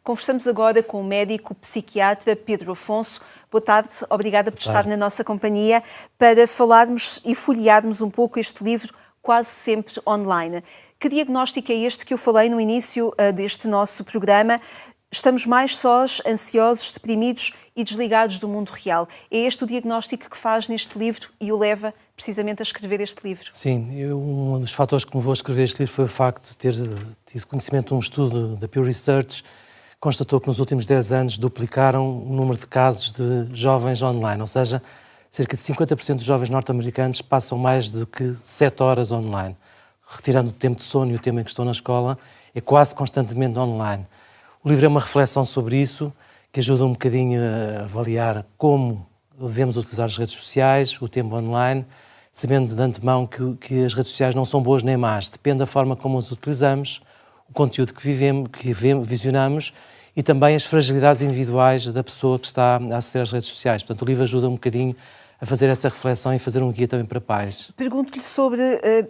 Conversamos agora com o médico psiquiatra Pedro Afonso. Boa tarde, obrigada por estar na nossa companhia para falarmos e folhearmos um pouco este livro, quase sempre online. Que diagnóstico é este que eu falei no início deste nosso programa? Estamos mais sós, ansiosos, deprimidos e desligados do mundo real. É este o diagnóstico que faz neste livro e o leva precisamente a escrever este livro? Sim, um dos fatores que me levou a escrever este livro foi o facto de ter tido conhecimento de um estudo da Pew Research que constatou que nos últimos 10 anos duplicaram o número de casos de jovens online, ou seja, cerca de 50% dos jovens norte-americanos passam mais do que 7 horas online. Retirando o tempo de sono e o tempo em que estão na escola, é quase constantemente online. O livro é uma reflexão sobre isso, que ajuda um bocadinho a avaliar como devemos utilizar as redes sociais, o tempo online, sabendo de antemão que as redes sociais não são boas nem más, depende da forma como as utilizamos, o conteúdo que visionamos e também as fragilidades individuais da pessoa que está a aceder às redes sociais. Portanto, o livro ajuda um bocadinho a fazer essa reflexão e fazer um guia também para pais. Pergunto-lhe sobre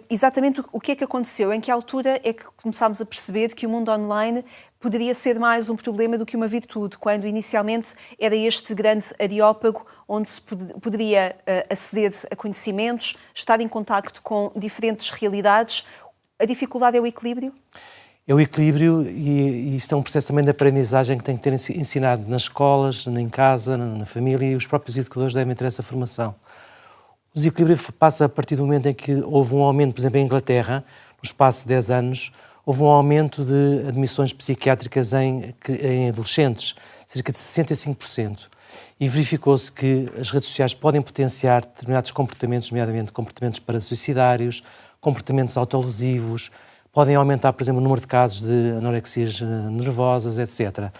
exatamente o que é que aconteceu, em que altura é que começámos a perceber que o mundo online poderia ser mais um problema do que uma virtude, quando inicialmente era este grande areópago onde se poderia aceder a conhecimentos, estar em contacto com diferentes realidades. A dificuldade é o equilíbrio? É o equilíbrio e isso é um processo também de aprendizagem que tem que ter ensinado nas escolas, em casa, na família, e os próprios educadores devem ter essa formação. O desequilíbrio passa a partir do momento em que houve um aumento, por exemplo, em Inglaterra, no espaço de 10 anos, houve um aumento de admissões psiquiátricas em adolescentes, cerca de 65%. E verificou-se que as redes sociais podem potenciar determinados comportamentos, nomeadamente comportamentos parasuicidários, comportamentos autolesivos, podem aumentar, por exemplo, o número de casos de anorexias nervosas, etc.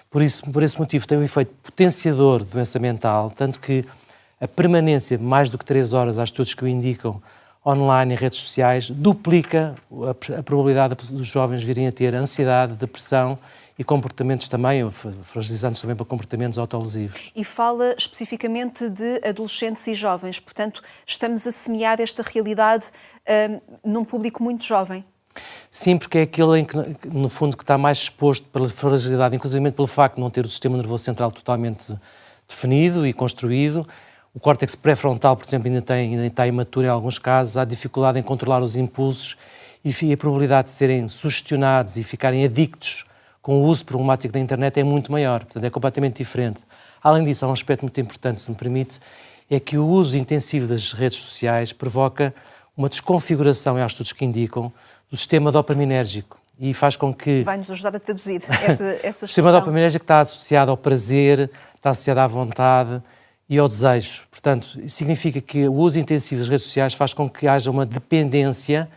Por esse motivo, tem um efeito potenciador de doença mental, tanto que a permanência de mais do que 3 horas, há estudos que o indicam, online em redes sociais, duplica a probabilidade dos jovens virem a ter ansiedade, depressão e comportamentos também, fragilizantes também para comportamentos autolesivos. E fala especificamente de adolescentes e jovens, portanto, estamos a semear esta realidade num público muito jovem. Sim, porque é aquele em que, no fundo, que está mais exposto pela fragilidade, inclusive pelo facto de não ter o sistema nervoso central totalmente definido e construído. O córtex pré-frontal, por exemplo, ainda está imaturo em alguns casos, há dificuldade em controlar os impulsos e a probabilidade de serem sugestionados e ficarem adictos com o uso problemático da internet é muito maior, portanto é completamente diferente. Além disso, há um aspecto muito importante, se me permite, é que o uso intensivo das redes sociais provoca uma desconfiguração, e há estudos que indicam, do sistema dopaminérgico e faz com que... Vai-nos ajudar a traduzir essa O sistema dopaminérgico está associado ao prazer, está associado à vontade e ao desejo. Portanto, significa que o uso intensivo das redes sociais faz com que haja uma dependência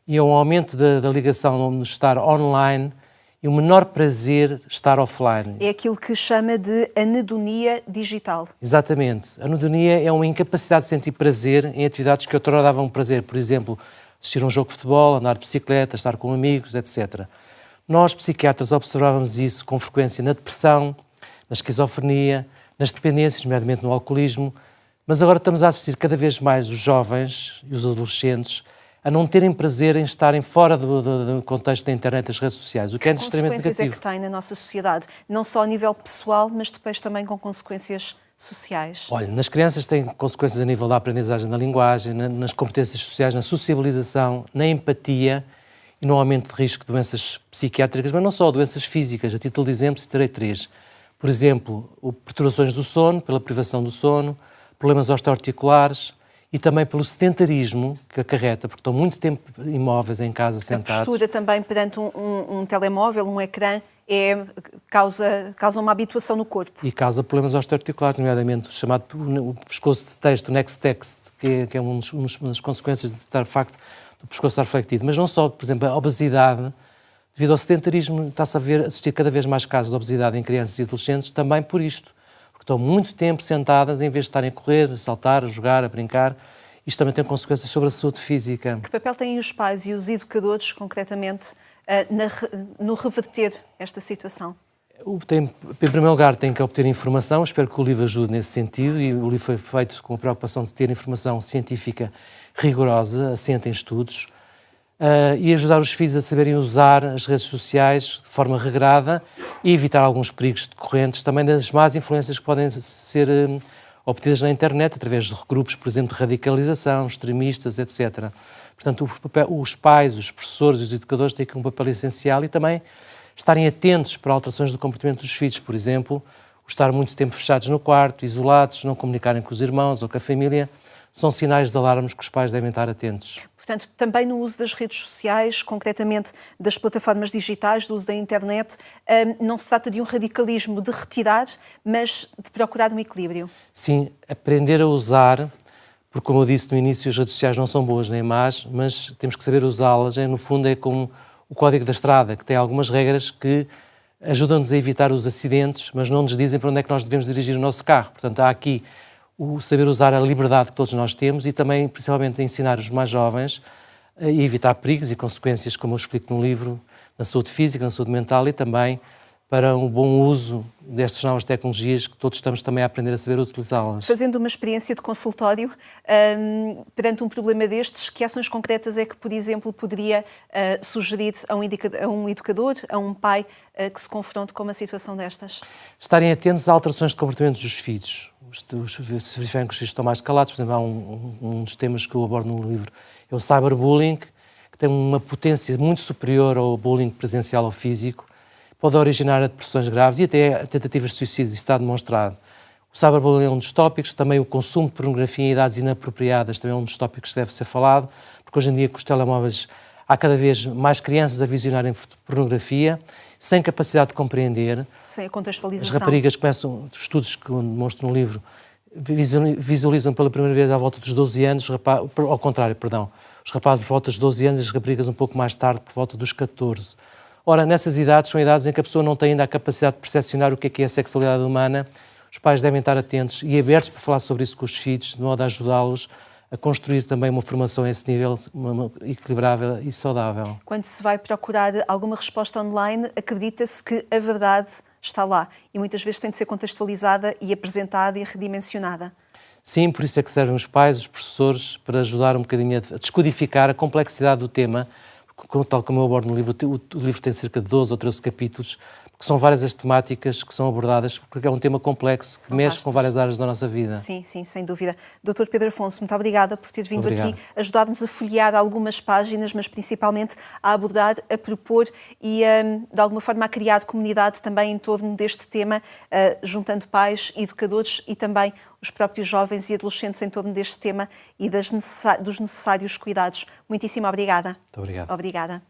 e um aumento da ligação no estar online e um menor prazer estar offline. É aquilo que chama de anedonia digital. Exatamente. A anedonia é uma incapacidade de sentir prazer em atividades que outrora davam prazer. Por exemplo, assistir a um jogo de futebol, andar de bicicleta, estar com amigos, etc. Nós, psiquiatras, observávamos isso com frequência na depressão, na esquizofrenia, nas dependências, nomeadamente no alcoolismo, mas agora estamos a assistir cada vez mais os jovens e os adolescentes a não terem prazer em estarem fora do contexto da internet e das redes sociais, o que é extremamente negativo. Que consequências é que tem na nossa sociedade? Não só a nível pessoal, mas depois também com consequências sociais? Olha, nas crianças tem consequências a nível da aprendizagem da linguagem, nas competências sociais, na sociabilização, na empatia e no aumento de risco de doenças psiquiátricas, mas não só, doenças físicas. A título de exemplo, citarei 3. Por exemplo, perturbações do sono, pela privação do sono, problemas osteoarticulares e também pelo sedentarismo que acarreta, porque estão muito tempo imóveis em casa, sentados. A postura também perante um telemóvel, um ecrã, causa uma habituação no corpo. E causa problemas osteoarticulares, nomeadamente o chamado o pescoço de texto, o next text, que é uma das consequências de estar, de facto, do pescoço estar flexível. Mas não só, por exemplo, a obesidade, devido ao sedentarismo, está-se a assistir cada vez mais casos de obesidade em crianças e adolescentes, também por isto. Porque estão muito tempo sentadas, em vez de estarem a correr, a saltar, a jogar, a brincar. Isto também tem consequências sobre a saúde física. Que papel têm os pais e os educadores, concretamente, no reverter esta situação? Em primeiro lugar, tem que obter informação. Espero que o livro ajude nesse sentido. E o livro foi feito com a preocupação de ter informação científica rigorosa, assente em estudos. e ajudar os filhos a saberem usar as redes sociais de forma regrada e evitar alguns perigos decorrentes também das más influências que podem ser obtidas na internet através de grupos, por exemplo, de radicalização, extremistas, etc. Portanto, os pais, os professores e os educadores têm aqui um papel essencial e também estarem atentos para alterações do comportamento dos filhos, por exemplo, o estar muito tempo fechados no quarto, isolados, não comunicarem com os irmãos ou com a família, são sinais de alarmes que os pais devem estar atentos. Portanto, também no uso das redes sociais, concretamente das plataformas digitais, do uso da internet, não se trata de um radicalismo de retirar, mas de procurar um equilíbrio. Sim, aprender a usar, porque como eu disse no início, as redes sociais não são boas nem más, mas temos que saber usá-las. No fundo é como o código da estrada, que tem algumas regras que ajudam-nos a evitar os acidentes, mas não nos dizem para onde é que nós devemos dirigir o nosso carro. Portanto, há aqui o saber usar a liberdade que todos nós temos e também, principalmente, a ensinar os mais jovens a evitar perigos e consequências, como eu explico no livro, na saúde física, na saúde mental e também para um bom uso destas novas tecnologias que todos estamos também a aprender a saber utilizá-las. Fazendo uma experiência de consultório, perante um problema destes, que ações concretas é que, por exemplo, poderia sugerir a um educador, a um pai que se confronte com uma situação destas? Estarem atentos a alterações de comportamentos dos filhos. Se verificarem que os filhos estão mais calados, por exemplo, há um dos temas que eu abordo no livro, é o cyberbullying, que tem uma potência muito superior ao bullying presencial ou físico, pode originar depressões graves e até tentativas de suicídio, isso está demonstrado. O cyberbullying é um dos tópicos, também o consumo de pornografia em idades inapropriadas também é um dos tópicos que deve ser falado, porque hoje em dia com os telemóveis há cada vez mais crianças a visionarem pornografia, sem capacidade de compreender. Sem a contextualização. As raparigas começam, estudos que demonstro no livro, visualizam pela primeira vez à volta dos 12 anos, ao contrário, perdão, os rapazes por volta dos 12 anos e as raparigas um pouco mais tarde, por volta dos 14. Ora, nessas idades, são idades em que a pessoa não tem ainda a capacidade de percepcionar o que é a sexualidade humana. Os pais devem estar atentos e abertos para falar sobre isso com os filhos, de modo a ajudá-los a construir também uma formação a esse nível equilibrável e saudável. Quando se vai procurar alguma resposta online, acredita-se que a verdade está lá e muitas vezes tem de ser contextualizada e apresentada e redimensionada. Sim, por isso é que servem os pais, os professores, para ajudar um bocadinho a descodificar a complexidade do tema. Tal como eu abordo no livro, o livro tem cerca de 12 ou 13 capítulos, porque são várias as temáticas que são abordadas, porque é um tema complexo que mexe com várias áreas da nossa vida. Sim, sim, sem dúvida. Dr. Pedro Afonso, muito obrigada por ter vindo Obrigado. aqui, ajudar-nos a folhear algumas páginas, mas principalmente a abordar, a propor e de alguma forma a criar comunidade também em torno deste tema, juntando pais, educadores e também os próprios jovens e adolescentes em torno deste tema e dos necessários cuidados. Muitíssimo obrigada. Muito obrigado. Obrigada.